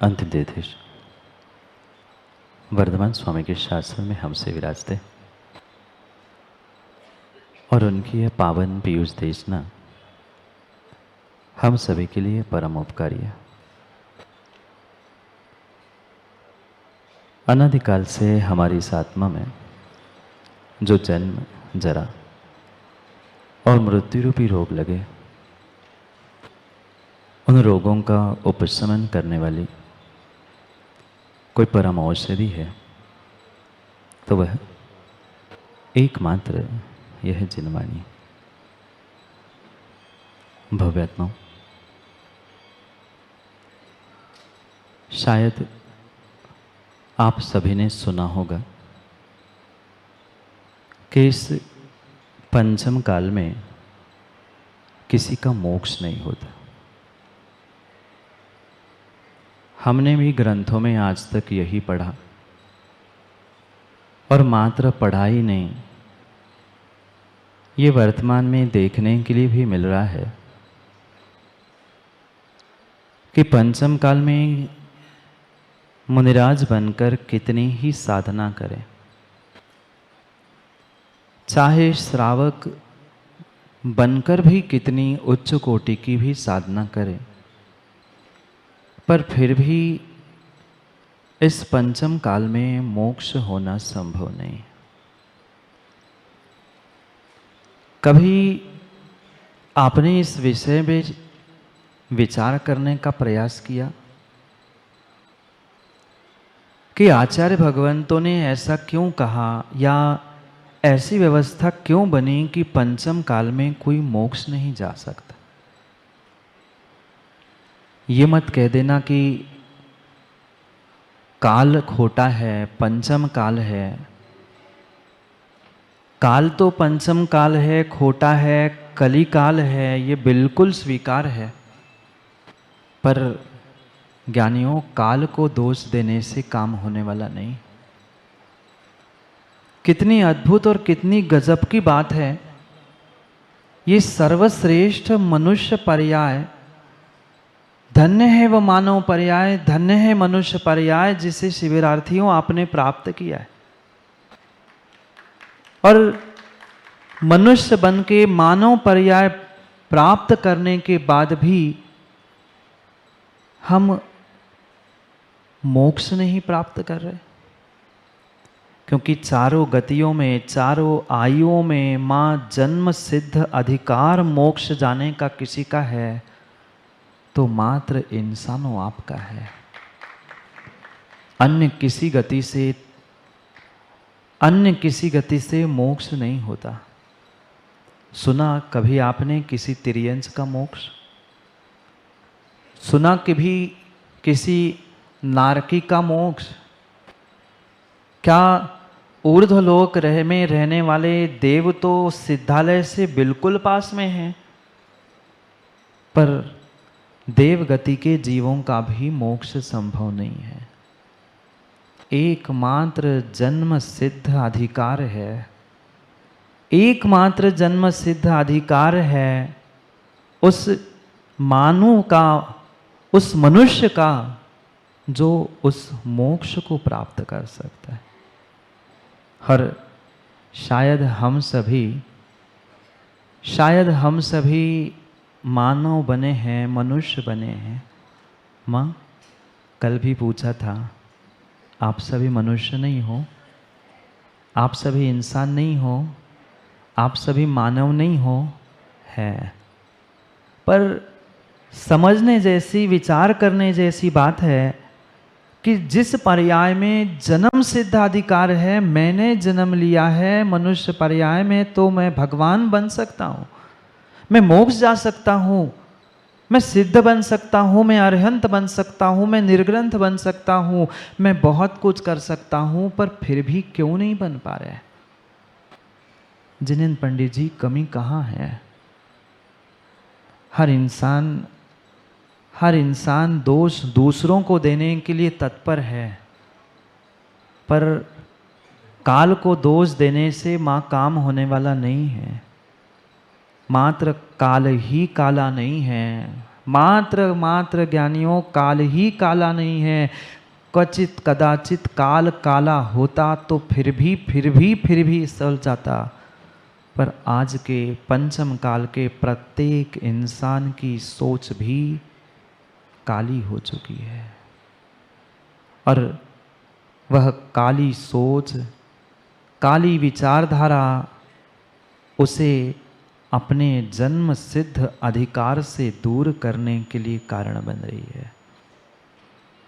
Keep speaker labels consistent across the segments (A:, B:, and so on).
A: अंतिम देश वर्धमान स्वामी के शासन में हमसे विराजते और उनकी यह पावन पीयूष देशना हम सभी के लिए परम उपकारी है। अनादिकाल से हमारी इस आत्मा में जो जन्म, जरा और मृत्यु रूपी रोग लगे, उन रोगों का उपशमन करने वाली कोई परम औषधि है तो वह एकमात्र यह जिनवाणी। भव्यात्माओं, शायद आप सभी ने सुना होगा कि इस पंचम काल में किसी का मोक्ष नहीं होता। हमने भी ग्रंथों में आज तक यही पढ़ा, और मात्र पढ़ा ही नहीं, ये वर्तमान में देखने के लिए भी मिल रहा है कि पंचम काल में मुनिराज बनकर कितनी ही साधना करें, चाहे श्रावक बनकर भी कितनी उच्च कोटि की भी साधना करें, पर फिर भी इस पंचम काल में मोक्ष होना संभव नहीं। कभी आपने इस विषय में विचार करने का प्रयास किया कि आचार्य भगवंतों ने ऐसा क्यों कहा या ऐसी व्यवस्था क्यों बनी कि पंचम काल में कोई मोक्ष नहीं जा सकता? ये मत कह देना कि काल खोटा है, पंचम काल है। काल तो पंचम काल है, खोटा है, कली काल है, ये बिल्कुल स्वीकार है। पर ज्ञानियों, काल को दोष देने से काम होने वाला नहीं। कितनी अद्भुत और कितनी गजब की बात है। ये सर्वश्रेष्ठ मनुष्य पर्याय, धन्य है वह मानव पर्याय, धन्य है मनुष्य पर्याय जिसे शिविरार्थियों आपने प्राप्त किया है। और मनुष्य बन के मानव पर्याय प्राप्त करने के बाद भी हम मोक्ष नहीं प्राप्त कर रहे, क्योंकि चारों गतियों में, चारों आयुओं में मां जन्म सिद्ध अधिकार मोक्ष जाने का किसी का है तो मात्र इंसानों आपका है। अन्य किसी गति से मोक्ष नहीं होता। सुना कभी आपने किसी तिर्यंच का मोक्ष? सुना कभी किसी नारकी का मोक्ष? क्या ऊर्ध्वलोक में रहने वाले देव तो सिद्धालय से बिल्कुल पास में हैं, पर देव गति के जीवों का भी मोक्ष संभव नहीं है। एकमात्र जन्म सिद्ध अधिकार है, एकमात्र जन्म सिद्ध अधिकार है उस मानव का, उस मनुष्य का जो उस मोक्ष को प्राप्त कर सकता है। और शायद हम सभी मानव बने हैं, मनुष्य बने हैं। माँ, कल भी पूछा था, आप सभी मनुष्य नहीं हो, आप सभी इंसान नहीं हो, आप सभी मानव नहीं हो? है। पर समझने जैसी, विचार करने जैसी बात है कि जिस पर्याय में जन्म सिद्ध अधिकार है, मैंने जन्म लिया है मनुष्य पर्याय में, तो मैं भगवान बन सकता हूँ, मैं मोक्ष जा सकता हूँ, मैं सिद्ध बन सकता हूँ, मैं अरहंत बन सकता हूँ, मैं निर्ग्रंथ बन सकता हूँ, मैं बहुत कुछ कर सकता हूँ, पर फिर भी क्यों नहीं बन पा रहे? जिनेंद्र पंडित जी, कमी कहाँ है? हर इंसान दोष दूसरों को देने के लिए तत्पर है, पर काल को दोष देने से मां काम होने वाला नहीं है। मात्र काल ही काला नहीं है, मात्र मात्र ज्ञानियों, काल ही काला नहीं है। क्वचित कदाचित काल काला होता तो फिर भी सल जाता। पर आज के पंचम काल के प्रत्येक इंसान की सोच भी काली हो चुकी है, और वह काली सोच, काली विचारधारा उसे अपने जन्म सिद्ध अधिकार से दूर करने के लिए कारण बन रही है।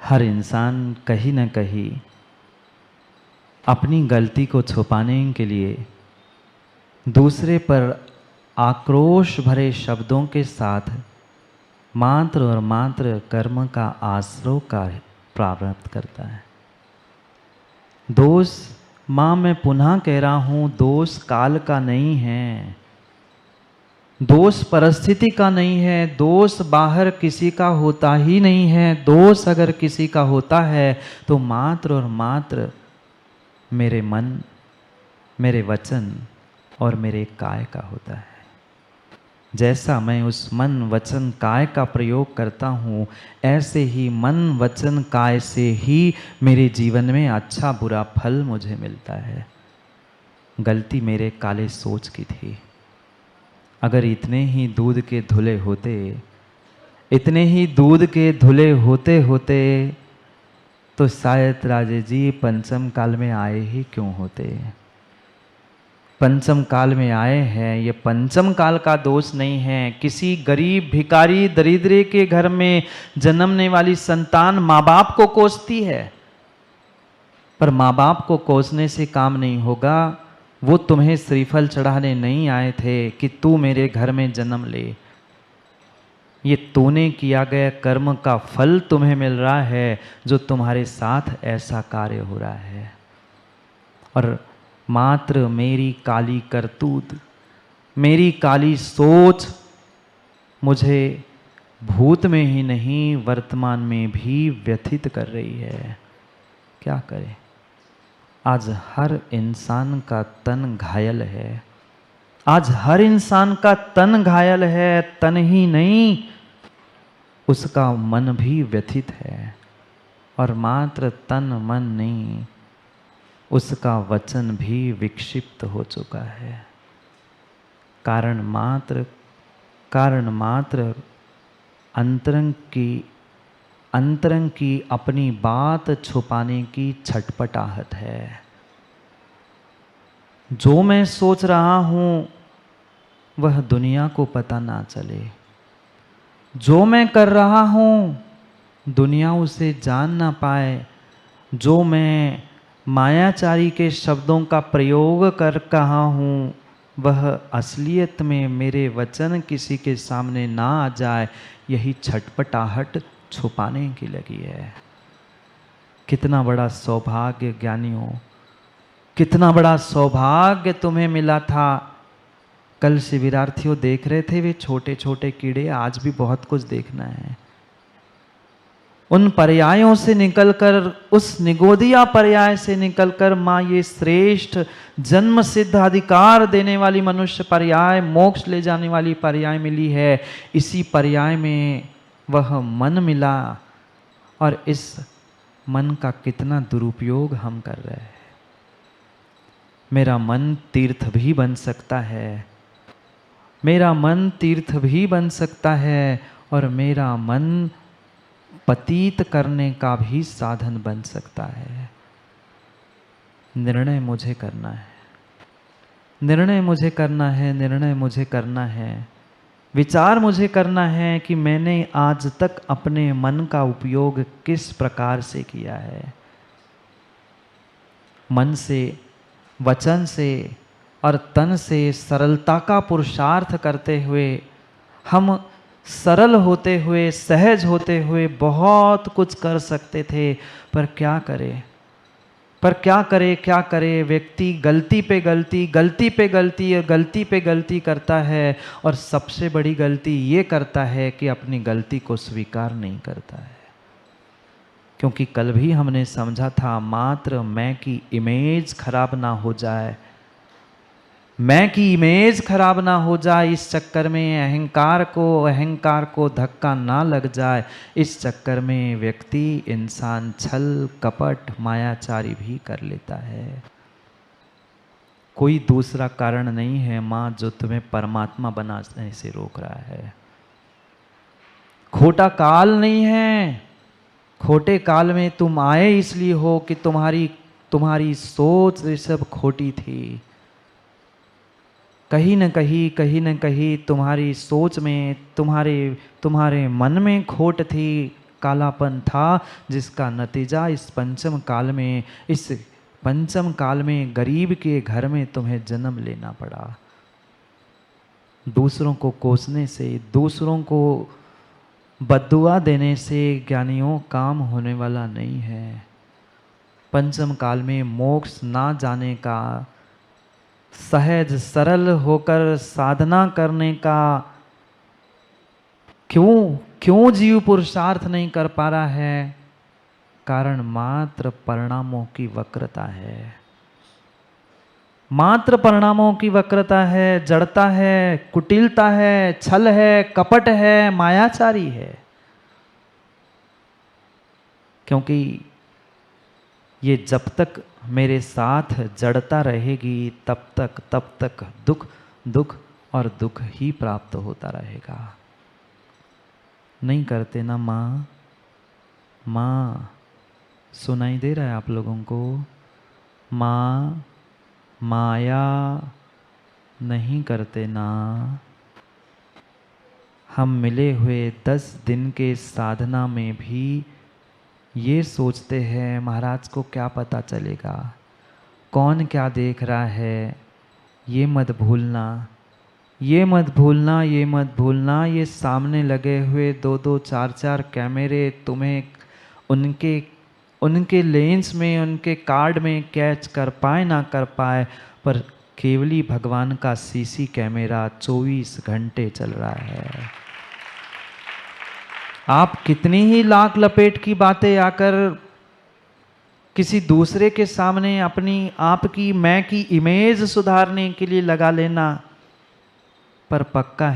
A: हर इंसान कहीं न कहीं अपनी गलती को छुपाने के लिए दूसरे पर आक्रोश भरे शब्दों के साथ मात्र और मात्र कर्म का आश्रय का प्रारब्ध करता है। दोष, माँ मैं पुनः कह रहा हूँ, दोष काल का नहीं है, दोष परिस्थिति का नहीं है, दोष बाहर किसी का होता ही नहीं है। दोष अगर किसी का होता है तो मात्र और मात्र मेरे मन, मेरे वचन और मेरे काय का होता है। जैसा मैं उस मन वचन काय का प्रयोग करता हूँ, ऐसे ही मन वचन काय से ही मेरे जीवन में अच्छा बुरा फल मुझे मिलता है। गलती मेरे काले सोच की थी। अगर इतने ही दूध के धुले होते, इतने ही दूध के धुले होते होते तो शायद राजे जी पंचम काल में आए ही क्यों होते। पंचम काल में आए हैं, ये पंचम काल का दोष नहीं है। किसी गरीब भिखारी दरिद्रे के घर में जन्मने वाली संतान माँ बाप को कोसती है, पर माँ बाप को कोसने से काम नहीं होगा। वो तुम्हें श्रीफल चढ़ाने नहीं आए थे कि तू मेरे घर में जन्म ले। ये तूने किया गया कर्म का फल तुम्हें मिल रहा है, जो तुम्हारे साथ ऐसा कार्य हो रहा है। और मात्र मेरी काली करतूत, मेरी काली सोच मुझे भूत में ही नहीं वर्तमान में भी व्यथित कर रही है। क्या करें, आज हर इंसान का तन घायल है। आज हर इंसान का तन घायल है, तन ही नहीं उसका मन भी व्यथित है। और मात्र तन मन नहीं, उसका वचन भी विक्षिप्त हो चुका है। कारण मात्र अंतरंग की अपनी बात छुपाने की छटपटाहट है। जो मैं सोच रहा हूँ वह दुनिया को पता ना चले, जो मैं कर रहा हूँ दुनिया उसे जान ना पाए, जो मैं मायाचारी के शब्दों का प्रयोग कर कहा हूँ वह असलियत में मेरे वचन किसी के सामने ना आ जाए, यही छटपटाहट छुपाने की लगी है। कितना बड़ा सौभाग्य ज्ञानियों, कितना बड़ा सौभाग्य तुम्हें मिला था। कल शिविरार्थियों देख रहे थे वे छोटे छोटे कीड़े, आज भी बहुत कुछ देखना है। उन पर्यायों से निकलकर, उस निगोदिया पर्याय से निकलकर माँ ये श्रेष्ठ जन्म सिद्ध अधिकार देने वाली मनुष्य पर्याय, मोक्ष ले जाने वाली पर्याय मिली है। इसी पर्याय में वह मन मिला, और इस मन का कितना दुरुपयोग हम कर रहे हैं। मेरा मन तीर्थ भी बन सकता है, मेरा मन तीर्थ भी बन सकता है, और मेरा मन पतित करने का भी साधन बन सकता है। निर्णय मुझे करना है, निर्णय मुझे करना है, निर्णय मुझे करना है। विचार मुझे करना है कि मैंने आज तक अपने मन का उपयोग किस प्रकार से किया है। मन से, वचन से और तन से सरलता का पुरुषार्थ करते हुए, हम सरल होते हुए, सहज होते हुए बहुत कुछ कर सकते थे। पर क्या करे, पर क्या करे, क्या करे। व्यक्ति गलती पे गलती, गलती पे गलती और गलती पे गलती करता है, और सबसे बड़ी गलती ये करता है कि अपनी गलती को स्वीकार नहीं करता है। क्योंकि कल भी हमने समझा था, मात्र मैं की इमेज खराब ना हो जाए, मैं की इमेज खराब ना हो जाए, इस चक्कर में अहंकार को धक्का ना लग जाए, इस चक्कर में व्यक्ति इंसान छल कपट मायाचारी भी कर लेता है। कोई दूसरा कारण नहीं है माँ जो तुम्हें परमात्मा बनाने से रोक रहा है। खोटा काल नहीं है। खोटे काल में तुम आए इसलिए हो कि तुम्हारी सोच ये सब खोटी थी। कहीं न कहीं तुम्हारी सोच में, तुम्हारे मन में खोट थी, कालापन था, जिसका नतीजा इस पंचम काल में गरीब के घर में तुम्हें जन्म लेना पड़ा। दूसरों को कोसने से, दूसरों को बद्दुआ देने से ज्ञानियों काम होने वाला नहीं है। पंचम काल में मोक्ष ना जाने का, सहज सरल होकर साधना करने का क्यों जीव पुरुषार्थ नहीं कर पा रहा है? कारण मात्र परिणामों की वक्रता है। मात्र परिणामों की वक्रता है, जड़ता है, कुटिलता है, छल है, कपट है, मायाचारी है। क्योंकि ये जब तक मेरे साथ जड़ता रहेगी तब तक दुख और दुख ही प्राप्त होता रहेगा। नहीं करते ना माँ? माँ सुनाई दे रहा है आप लोगों को? माँ माया नहीं करते ना? हम मिले हुए 10 दिन के साधना में भी ये सोचते हैं महाराज को क्या पता चलेगा, कौन क्या देख रहा है, ये मत भूलना, ये मत भूलना, ये मत भूलना। ये सामने लगे हुए 2-2 4-4 कैमरे तुम्हें उनके लेंस में, उनके कार्ड में कैच कर पाए ना कर पाए, पर केवली भगवान का सीसी कैमरा 24 घंटे चल रहा है। आप कितनी ही लाख लपेट की बातें आकर किसी दूसरे के सामने अपनी आपकी मैं की इमेज सुधारने के लिए लगा लेना, पर पक्का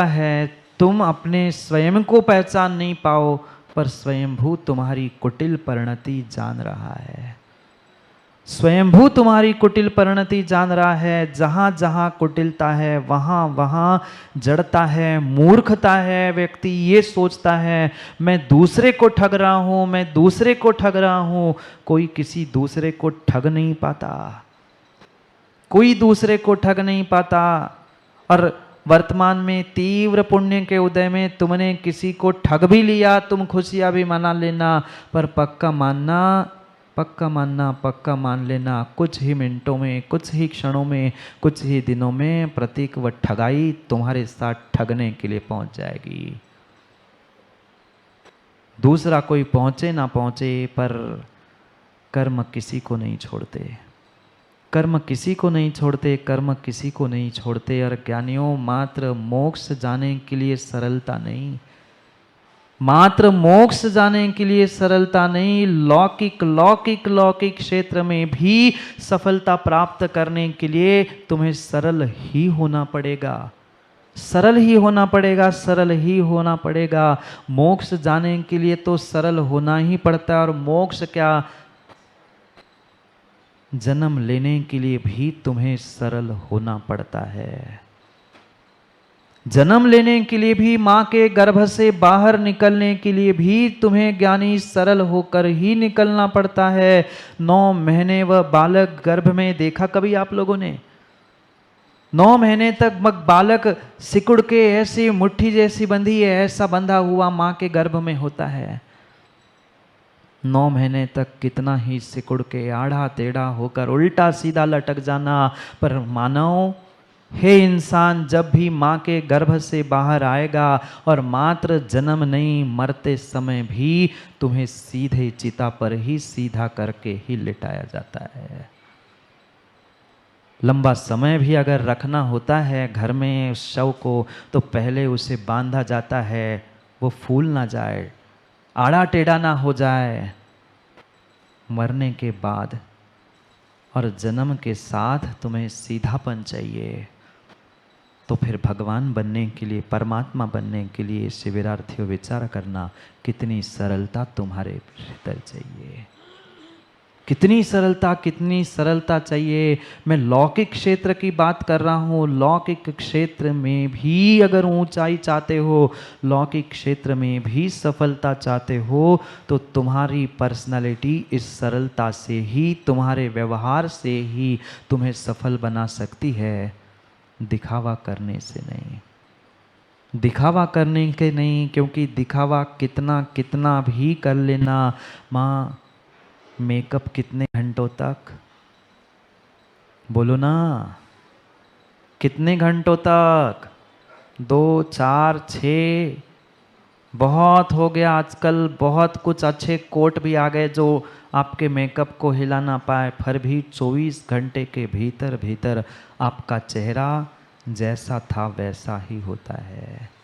A: है तुम अपने स्वयं को पहचान नहीं पाओ, पर स्वयंभू तुम्हारी कुटिल परिणति जान रहा है। स्वयंभू तुम्हारी कुटिल परिणति जान रहा है। जहाँ जहाँ कुटिलता है वहाँ वहाँ जड़ता है, मूर्खता है। व्यक्ति ये सोचता है मैं दूसरे को ठग रहा हूँ, मैं दूसरे को ठग रहा हूँ। कोई किसी दूसरे को ठग नहीं पाता, कोई दूसरे को ठग नहीं पाता। और वर्तमान में तीव्र पुण्य के उदय में तुमने किसी को ठग भी लिया, तुम खुशियाँ भी मना लेना, पर पक्का मान लेना, कुछ ही मिनटों में, कुछ ही क्षणों में, कुछ ही दिनों में प्रतीक व ठगाई तुम्हारे साथ ठगने के लिए पहुंच जाएगी। दूसरा कोई पहुंचे ना पहुंचे, पर कर्म किसी को नहीं छोड़ते, कर्म किसी को नहीं छोड़ते, कर्म किसी को नहीं छोड़ते। और ज्ञानियों, मात्र मोक्ष जाने के लिए सरलता नहीं, मात्र मोक्ष जाने के लिए सरलता नहीं, लौकिक क्षेत्र में भी सफलता प्राप्त करने के लिए तुम्हें सरल ही होना पड़ेगा, सरल ही होना पड़ेगा, सरल ही होना पड़ेगा। मोक्ष जाने के लिए तो सरल होना ही पड़ता है। और मोक्ष क्या, जन्म लेने के लिए भी तुम्हें सरल होना पड़ता है। जन्म लेने के लिए भी, माँ के गर्भ से बाहर निकलने के लिए भी तुम्हें ज्ञानी सरल होकर ही निकलना पड़ता है। 9 महीने वह बालक गर्भ में देखा कभी आप लोगों ने? 9 महीने तक बालक सिकुड़ के ऐसी मुट्ठी जैसी बंधी है, ऐसा बंधा हुआ माँ के गर्भ में होता है। 9 महीने तक कितना ही सिकुड़ के आड़ा टेढ़ा होकर उल्टा सीधा लटक जाना। पर मानव, हे इंसान, जब भी माँ के गर्भ से बाहर आएगा और मात्र जन्म नहीं, मरते समय भी तुम्हें सीधे चिता पर ही सीधा करके ही लिटाया जाता है। लंबा समय भी अगर रखना होता है घर में उस शव को, तो पहले उसे बांधा जाता है, वो फूल ना जाए, आड़ा टेढ़ा ना हो जाए। मरने के बाद और जन्म के साथ तुम्हें सीधापन चाहिए, तो फिर भगवान बनने के लिए, परमात्मा बनने के लिए शिविरार्थियों विचार करना, कितनी सरलता तुम्हारे भीतर चाहिए, कितनी सरलता चाहिए। मैं लौकिक क्षेत्र की बात कर रहा हूँ। लौकिक क्षेत्र में भी अगर ऊंचाई चाहते हो, लौकिक क्षेत्र में भी सफलता चाहते हो, तो तुम्हारी पर्सनालिटी इस सरलता से ही, तुम्हारे व्यवहार से ही तुम्हें सफल बना सकती है, दिखावा करने से नहीं। दिखावा करने के नहीं, क्योंकि दिखावा कितना कितना भी कर लेना। माँ, मेकअप कितने घंटों तक, बोलो ना, कितने घंटों तक? 2, 4, 6, बहुत हो गया। आजकल बहुत कुछ अच्छे कोट भी आ गए जो आपके मेकअप को हिला ना पाए, फिर भी 24 घंटे के भीतर भीतर आपका चेहरा जैसा था वैसा ही होता है।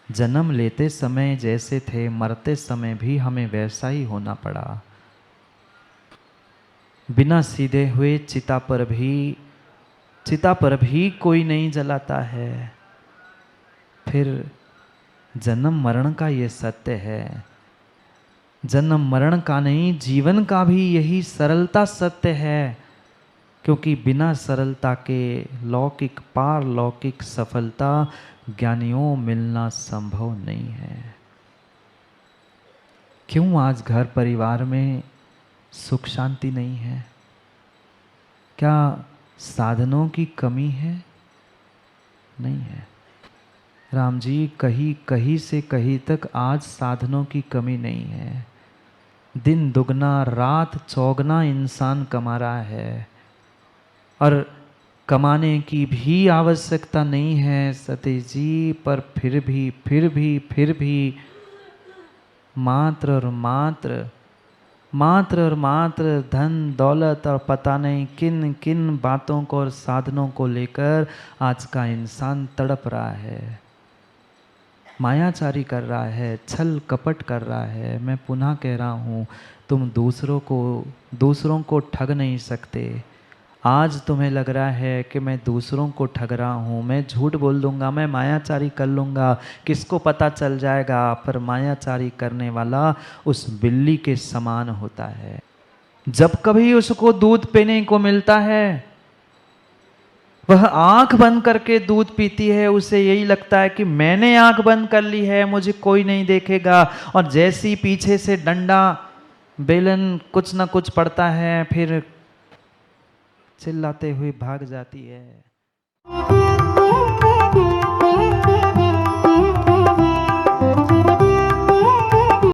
A: जन्म लेते समय जैसे थे, मरते समय भी हमें वैसा ही होना पड़ा। बिना सीधे हुए चिता पर भी कोई नहीं जलाता है। फिर जन्म मरण का ये सत्य है। जन्म मरण का नहीं, जीवन का भी यही सरलता सत्य है, क्योंकि बिना सरलता के लौकिक पारलौकिक सफलता ज्ञानियों मिलना संभव नहीं है। क्यों आज घर परिवार में सुख शांति नहीं है? क्या साधनों की कमी है? नहीं है राम जी, कहीं कहीं से कहीं तक आज साधनों की कमी नहीं है। दिन दुगना रात चौगना इंसान कमा रहा है, और कमाने की भी आवश्यकता नहीं है सतीश जी, पर फिर भी मात्र और मात्र धन दौलत और पता नहीं किन किन बातों को और साधनों को लेकर आज का इंसान तड़प रहा है, मायाचारी कर रहा है, छल कपट कर रहा है। मैं पुनः कह रहा हूँ, तुम दूसरों को ठग नहीं सकते। आज तुम्हें लग रहा है कि मैं दूसरों को ठग रहा हूँ, मैं झूठ बोल दूंगा, मैं मायाचारी कर लूँगा, किसको पता चल जाएगा। पर मायाचारी करने वाला उस बिल्ली के समान होता है। जब कभी उसको दूध पीने को मिलता है, वह आंख बंद करके दूध पीती है। उसे यही लगता है कि मैंने आंख बंद कर ली है, मुझे कोई नहीं देखेगा। और जैसे ही पीछे से डंडा बेलन कुछ ना कुछ पड़ता है, फिर चिल्लाते हुए भाग जाती है।